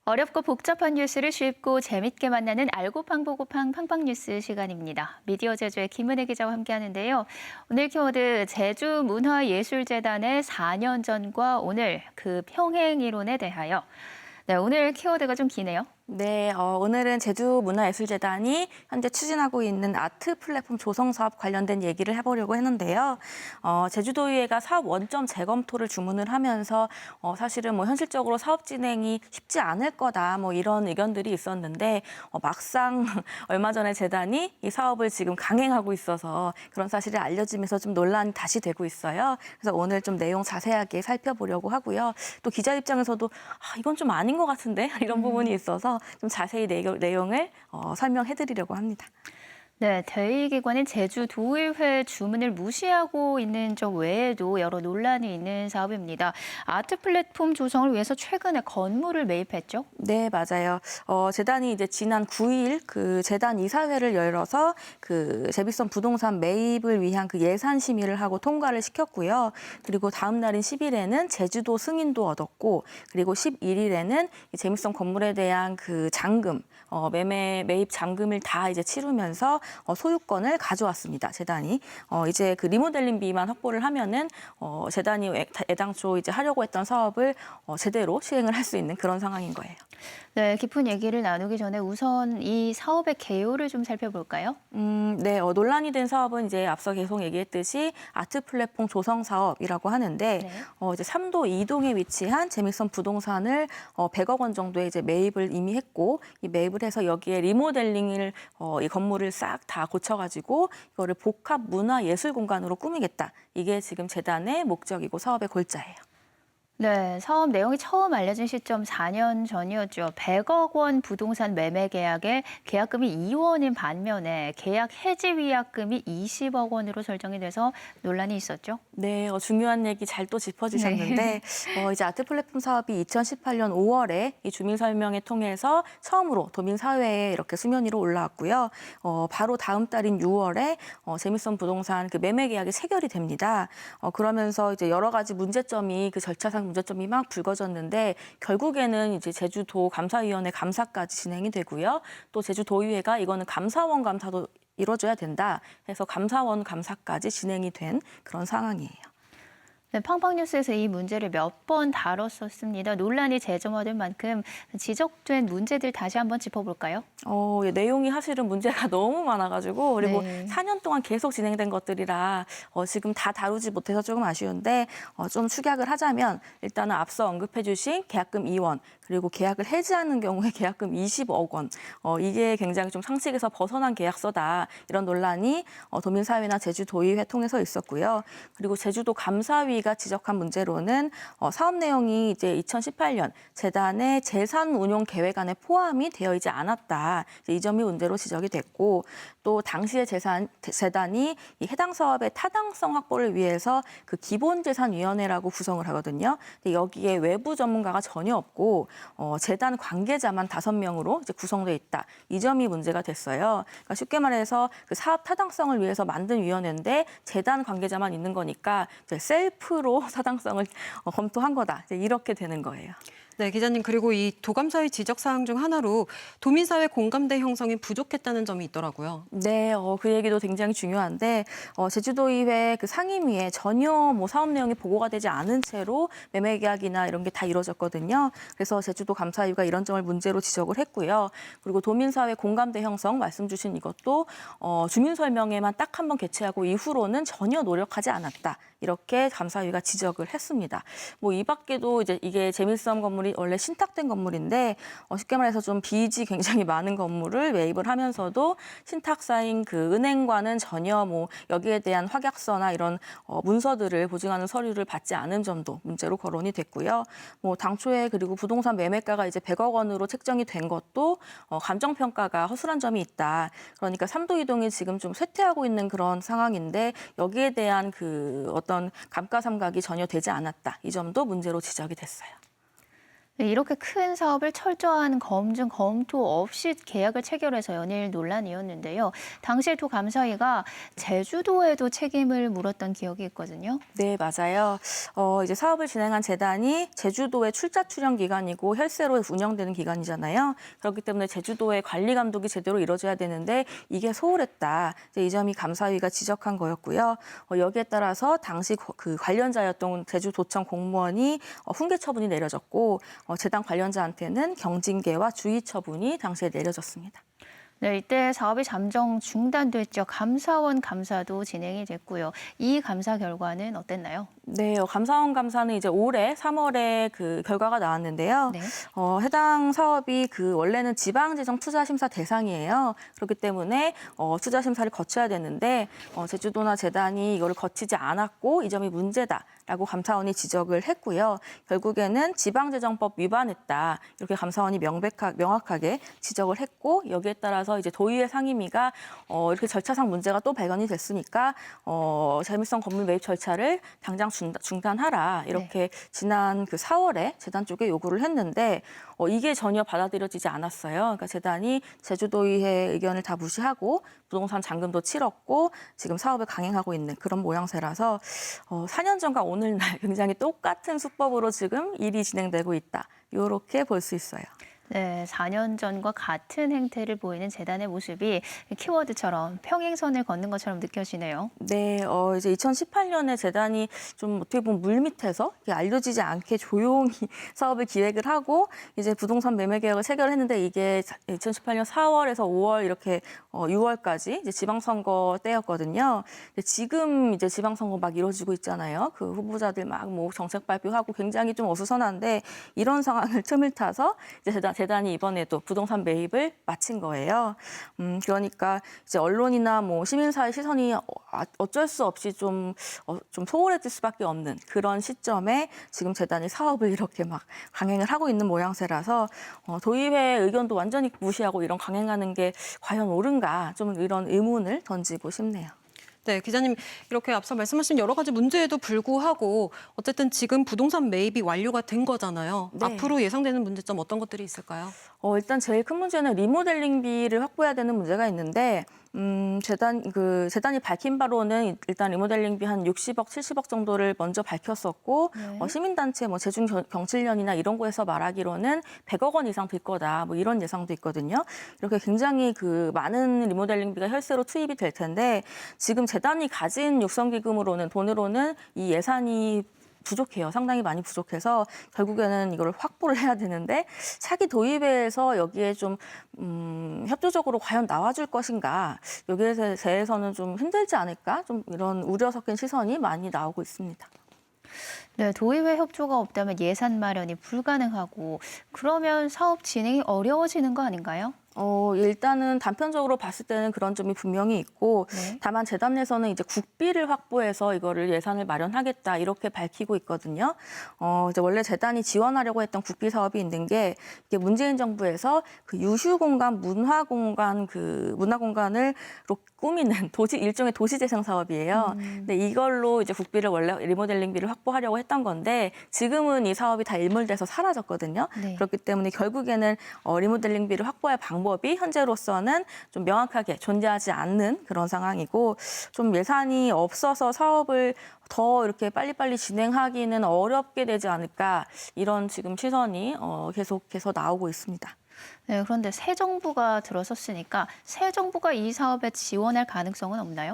어렵고 복잡한 뉴스를 쉽고 재밌게 만나는 알고팡 보고팡 팡팡 뉴스 시간입니다. 미디어 제주의 김은혜 기자와 함께하는데요. 오늘 키워드 제주문화예술재단의 4년 전과 오늘 그 평행 이론에 대하여. 네, 오늘 키워드가 좀 기네요. 네, 오늘은 제주문화예술재단이 현재 추진하고 있는 아트 플랫폼 조성 사업 관련된 얘기를 해보려고 했는데요. 제주도의회가 사업 원점 재검토를 주문을 하면서 사실은 뭐 현실적으로 사업 진행이 쉽지 않을 거다 뭐 이런 의견들이 있었는데 막상 얼마 전에 재단이 이 사업을 지금 강행하고 있어서 그런 사실이 알려지면서 좀 논란이 다시 되고 있어요. 그래서 오늘 좀 내용 자세하게 살펴보려고 하고요. 또 기자 입장에서도 이건 좀 아닌 것 같은데 이런 부분이 있어서 좀 자세히 내용을 설명해드리려고 합니다. 네, 대의기관인 제주도의회 주문을 무시하고 있는 점 외에도 여러 논란이 있는 사업입니다. 아트 플랫폼 조성을 위해서 최근에 건물을 매입했죠? 네, 맞아요. 재단이 이제 지난 9일 그 재단 이사회를 열어서 그 제비섬 부동산 매입을 위한 그 예산 심의를 하고 통과를 시켰고요. 그리고 다음 날인 10일에는 제주도 승인도 얻었고, 그리고 11일에는 제비섬 건물에 대한 그 잔금, 매입 잔금을 다 이제 치르면서 소유권을 가져왔습니다. 재단이 이제 그 리모델링비만 확보를 하면은 재단이 애당초 이제 하려고 했던 사업을 제대로 시행을 할 수 있는 그런 상황인 거예요. 네, 깊은 얘기를 나누기 전에 우선 이 사업의 개요를 좀 살펴볼까요? 네, 논란이 된 사업은 이제 앞서 계속 얘기했듯이 아트 플랫폼 조성 사업이라고 하는데 네. 이제 삼도 이동에 위치한 제미섬 부동산을 100억 원 정도의 이제 매입을 이미 했고 이 매입을 해서 여기에 리모델링을 이 건물을 싹 다 고쳐가지고 이거를 복합 문화 예술 공간으로 꾸미겠다. 이게 지금 재단의 목적이고 사업의 골자예요. 네, 사업 내용이 처음 알려진 시점 4년 전이었죠. 100억 원 부동산 매매 계약에 계약금이 2원인 반면에 계약 해지 위약금이 20억 원으로 설정이 돼서 논란이 있었죠. 네, 중요한 얘기 잘 또 짚어주셨는데 이제 아트 플랫폼 사업이 2018년 5월에 이 주민 설명회 통해서 처음으로 도민 사회에 이렇게 수면 위로 올라왔고요. 바로 다음 달인 6월에 제미섬 부동산 그 매매 계약이 체결이 됩니다. 그러면서 이제 여러 가지 문제점이 그 절차상 문제점이 막 불거졌는데 결국에는 이제 제주도 감사위원회 감사까지 진행이 되고요. 또 제주도의회가 이거는 감사원 감사도 이루어져야 된다 해서 감사원 감사까지 진행이 된 그런 상황이에요. 네, 팡팡 뉴스에서 이 문제를 몇 번 다뤘었습니다. 논란이 재점화된 만큼 지적된 문제들 다시 한번 짚어볼까요? 예, 내용이 사실은 문제가 너무 많아가지고 그리고 네. 4년 동안 계속 진행된 것들이라 지금 다 다루지 못해서 조금 아쉬운데 좀 축약을 하자면 일단은 앞서 언급해주신 계약금 2원 그리고 계약을 해지하는 경우에 계약금 20억 원 이게 굉장히 좀 상식에서 벗어난 계약서다 이런 논란이 도민사회나 제주도의회 통해서 있었고요. 그리고 제주도 감사위가 지적한 문제로는 사업 내용이 이제 2018년 재단의 재산 운용 계획 안에 포함이 되어 있지 않았다. 이 점이 문제로 지적이 됐고 또 당시의 재단이 이 해당 사업의 타당성 확보를 위해서 그 기본재산위원회라고 구성을 하거든요. 근데 여기에 외부 전문가가 전혀 없고 재단 관계자만 5명으로 이제 구성돼 있다. 이 점이 문제가 됐어요. 그러니까 쉽게 말해서 그 사업 타당성을 위해서 만든 위원회인데 재단 관계자만 있는 거니까 이제 셀프로 타당성을 검토한 거다. 이제 이렇게 되는 거예요. 네, 기자님, 그리고 이 도감사의 지적 사항 중 하나로 도민사회 공감대 형성이 부족했다는 점이 있더라고요. 네, 그 얘기도 굉장히 중요한데 제주도의회 그 상임위에 전혀 뭐 사업 내용이 보고가 되지 않은 채로 매매 계약이나 이런 게 다 이루어졌거든요. 그래서 제주도 감사위가 이런 점을 문제로 지적을 했고요. 그리고 도민사회 공감대 형성 말씀 주신 이것도 주민 설명회만 딱 한 번 개최하고 이후로는 전혀 노력하지 않았다. 이렇게 감사위가 지적을 했습니다. 뭐 이 밖에도 이제 이게 제미섬 건물이 원래 신탁된 건물인데 쉽게 말해서 좀 빚이 굉장히 많은 건물을 매입을 하면서도 신탁사인 그 은행과는 전혀 뭐 여기에 대한 확약서나 이런 문서들을 보증하는 서류를 받지 않은 점도 문제로 거론이 됐고요. 뭐 당초에 그리고 부동산 매매가가 이제 100억 원으로 책정이 된 것도 감정평가가 허술한 점이 있다. 그러니까 삼도 이동이 지금 좀 쇠퇴하고 있는 그런 상황인데 여기에 대한 그 어떤 감가상각이 전혀 되지 않았다. 이 점도 문제로 지적이 됐어요. 네, 이렇게 큰 사업을 철저한 검증, 검토 없이 계약을 체결해서 연일 논란이었는데요. 당시에 도 감사위가 제주도에도 책임을 물었던 기억이 있거든요. 네, 맞아요. 이제 사업을 진행한 재단이 제주도의 출자 출연 기관이고 혈세로 운영되는 기관이잖아요. 그렇기 때문에 제주도의 관리 감독이 제대로 이루어져야 되는데 이게 소홀했다. 이제 이 점이 감사위가 지적한 거였고요. 여기에 따라서 당시 그 관련자였던 제주도청 공무원이 훈계 처분이 내려졌고 재단 관련자한테는 경징계와 주의 처분이 당시에 내려졌습니다. 네, 이때 사업이 잠정 중단됐죠. 감사원 감사도 진행이 됐고요. 이 감사 결과는 어땠나요? 네, 감사원 감사는 이제 올해 3월에 그 결과가 나왔는데요. 네. 해당 사업이 그 원래는 지방재정 투자심사 대상이에요. 그렇기 때문에 투자심사를 거쳐야 되는데 제주도나 재단이 이거를 거치지 않았고 이 점이 문제다라고 감사원이 지적을 했고요. 결국에는 지방재정법 위반했다 이렇게 감사원이 명확하게 지적을 했고 여기에 따라서 이제 도의회 상임위가 이렇게 절차상 문제가 또 발견이 됐으니까 재밀성 건물 매입 절차를 당장 중단하라 이렇게 지난 그 4월에 재단 쪽에 요구를 했는데 이게 전혀 받아들여지지 않았어요. 그러니까 재단이 제주도의회 의견을 다 무시하고 부동산 잔금도 치렀고 지금 사업을 강행하고 있는 그런 모양새라서 4년 전과 오늘날 굉장히 똑같은 수법으로 지금 일이 진행되고 있다. 이렇게 볼 수 있어요. 네, 4년 전과 같은 행태를 보이는 재단의 모습이 키워드처럼 평행선을 걷는 것처럼 느껴지네요. 네, 이제 2018년에 재단이 좀 어떻게 보면 물밑에서 알려지지 않게 조용히 사업을 기획을 하고 이제 부동산 매매 계약을 체결했는데 이게 2018년 4월에서 5월 이렇게 6월까지 이제 지방선거 때였거든요. 근데 지금 이제 지방선거 막 이루어지고 있잖아요. 그 후보자들 막 뭐 정책 발표하고 굉장히 좀 어수선한데 이런 상황을 틈을 타서 이제 재단이 이번에도 부동산 매입을 마친 거예요. 그러니까 이제 언론이나 뭐 시민사회 시선이 어쩔 수 없이 좀 소홀해질 수밖에 없는 그런 시점에 지금 재단이 사업을 이렇게 막 강행을 하고 있는 모양새라서 도의회 의견도 완전히 무시하고 이런 강행하는 게 과연 옳은가 좀 이런 의문을 던지고 싶네요. 네, 기자님 이렇게 앞서 말씀하신 여러 가지 문제에도 불구하고 어쨌든 지금 부동산 매입이 완료가 된 거잖아요. 네. 앞으로 예상되는 문제점 어떤 것들이 있을까요? 일단 제일 큰 문제는 리모델링비를 확보해야 되는 문제가 있는데 재단이 밝힌 바로는 일단 리모델링비 한 60억, 70억 정도를 먼저 밝혔었고 네. 시민단체 뭐 제중경칠련이나 이런 곳에서 말하기로는 100억 원 이상 들 거다 뭐 이런 예상도 있거든요. 이렇게 굉장히 그 많은 리모델링비가 혈세로 투입이 될 텐데 지금 재단이 가진 육성기금으로는 돈으로는 이 예산이 부족해요. 상당히 많이 부족해서 결국에는 이걸 확보를 해야 되는데 차기 도입에서 여기에 좀 협조적으로 과연 나와줄 것인가 여기에 대해서는 좀 힘들지 않을까 좀 이런 우려 섞인 시선이 많이 나오고 있습니다. 네, 도의회 협조가 없다면 예산 마련이 불가능하고 그러면 사업 진행이 어려워지는 거 아닌가요? 일단은 단편적으로 봤을 때는 그런 점이 분명히 있고 네. 다만 재단 내에서는 이제 국비를 확보해서 이거를 예산을 마련하겠다 이렇게 밝히고 있거든요. 이제 원래 재단이 지원하려고 했던 국비 사업이 있는 게 이게 문재인 정부에서 그 유휴 공간, 문화 공간을 꾸미는 일종의 도시재생 사업이에요. 근데 이걸로 이제 국비를 원래 리모델링비를 확보하려고 했던 건데 지금은 이 사업이 다 일몰돼서 사라졌거든요. 네. 그렇기 때문에 결국에는 리모델링비를 확보할 방법이 현재로서는 좀 명확하게 존재하지 않는 그런 상황이고 좀 예산이 없어서 사업을 더 이렇게 빨리빨리 진행하기는 어렵게 되지 않을까 이런 지금 시선이 계속해서 나오고 있습니다. 네, 그런데 새 정부가 들어섰으니까 새 정부가 이 사업에 지원할 가능성은 없나요?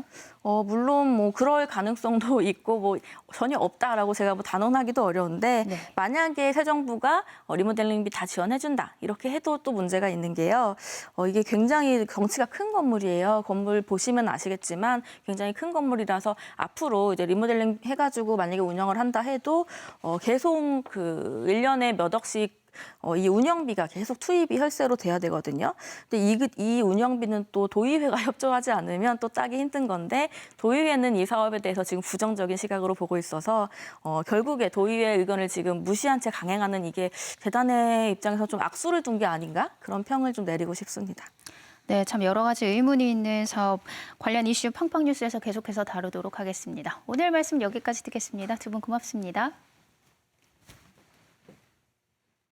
물론 뭐 그럴 가능성도 있고 뭐 전혀 없다라고 제가 뭐 단언하기도 어려운데 네. 만약에 새 정부가 리모델링비 다 지원해준다 이렇게 해도 또 문제가 있는 게요. 이게 굉장히 덩치가 큰 건물이에요. 건물 보시면 아시겠지만 굉장히 큰 건물이라서 앞으로 이제 리모델링 해가지고 만약에 운영을 한다 해도 계속 그 1년에 몇 억씩 이 운영비가 계속 투입이 혈세로 돼야 되거든요. 근데 이 운영비는 또 도의회가 협조하지 않으면 또 짜기 힘든 건데 도의회는 이 사업에 대해서 지금 부정적인 시각으로 보고 있어서 결국에 도의회 의견을 지금 무시한 채 강행하는 이게 재단의 입장에서 좀 악수를 둔 게 아닌가 그런 평을 좀 내리고 싶습니다. 네, 참 여러 가지 의문이 있는 사업 관련 이슈 팡팡뉴스에서 계속해서 다루도록 하겠습니다. 오늘 말씀 여기까지 듣겠습니다. 두 분 고맙습니다.